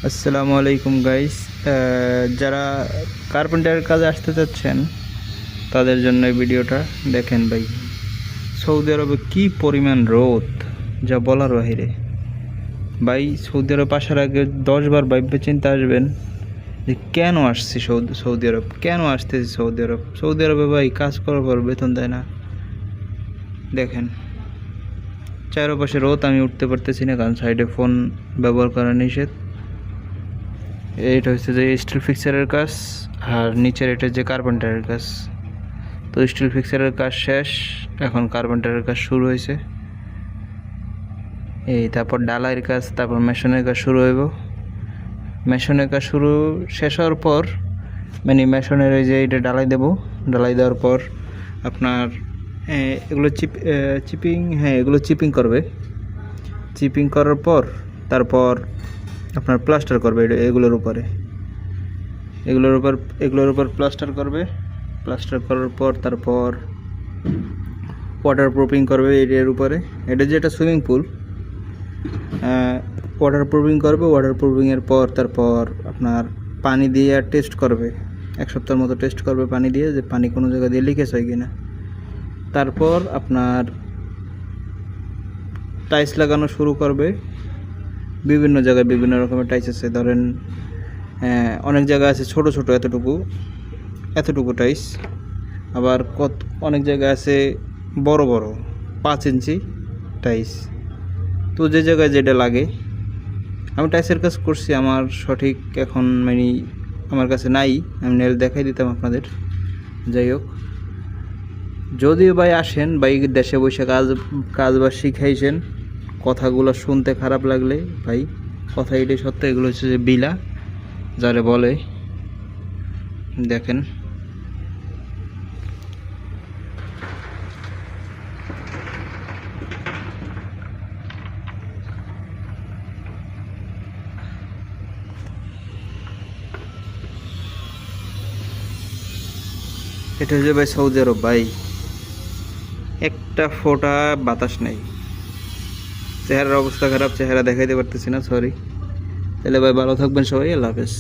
আসসালামু আলাইকুম গাইস। যারা কার্পেন্টারের কাজে আসতে চাচ্ছেন তাদের জন্য এই ভিডিওটা দেখেন ভাই। সৌদি আরবে কি পরিমাণ রোদ, যা বলার বাহিরে ভাই। সৌদি আরব আসার আগে 10 বার ভাববে চিন্তা আসবেন যে কেন আসছি সৌদি আরব, কেন আসতেছি সৌদি আরব। সৌদি আরবে ভাই কাজ করার পর বেতন দেয় না। দেখেন চারপাশে রোদ, আমি উঠতে পারতেছি না কারণ সাইডে ফোন ব্যবহার করা নিষেধ। এটা হচ্ছে যে স্টিল ফিক্সারের কাজ, আর নিচের এটা যে কার্পেন্টারের কাজ। তো স্টিল ফিক্সারের কাজ শেষ, এখন কার্পেন্টারের কাজ শুরু হয়েছে। তারপর ডালাইয়ের কাজ, তারপর মেশনের কাজ শুরু হইব। মেশনের কাজ শেষ হওয়ার পর মানে মেশনের ওই যে এটা ডালাই দেব। ডালাই দেওয়ার পর আপনার এগুলো চিপিং, এগুলো চিপিং করবে। চিপিং করার পর তারপর আপনার প্লাস্টার করবে এগুলোর উপর প্লাস্টার করবে। প্লাস্টার করার পর তারপর ওয়াটার প্রুফিং করবে এর উপরে। এটা যেটা সুইমিং পুল, ওয়াটার প্রুফিং করবে। ওয়াটার প্রুফিংয়ের পর তারপর আপনার পানি দিয়ে টেস্ট করবে। 1 সপ্তাহের মতো টেস্ট করবে পানি দিয়ে, যে পানি কোনো জায়গা দিয়ে লিকেজ হয় কিনা। তারপর আপনার টাইলস লাগানো শুরু করবে। বিভিন্ন জায়গায় বিভিন্ন রকমের টাইলস আছে। ধরেন অনেক জায়গা আছে ছোট ছোট এতটুকু টাইলস, আবার অনেক জায়গায় আছে বড় বড় 5 ইঞ্চি টাইলস। তো যে জায়গায় যেটা লাগে, আমি টাইলসের কাজ করছি। আমার সঠিক এখন মানে আমার কাছে নাই, আমি নেল দেখাই দিতাম আপনাদের। যাই হোক, যদিও ভাই আসেন ভাই, দেশে বসে কাজ বা শিখাইছেন, কথাগুলো শুনতে খারাপ লাগলে ভাই কথা এটাই সত্য। এগুলো হচ্ছে যে বিলা যারে বলে। দেখেন এটা হচ্ছে ভাই সৌদি আরব ভাই, একটা ফোঁটা বাতাস নেই। চেহারার অবস্থা খারাপ, চেহারা দেখাইতে পারতেছি না, সরি। তাহলে ভাই ভালো থাকবেন সবাই, আল্লাহ হাফেজ।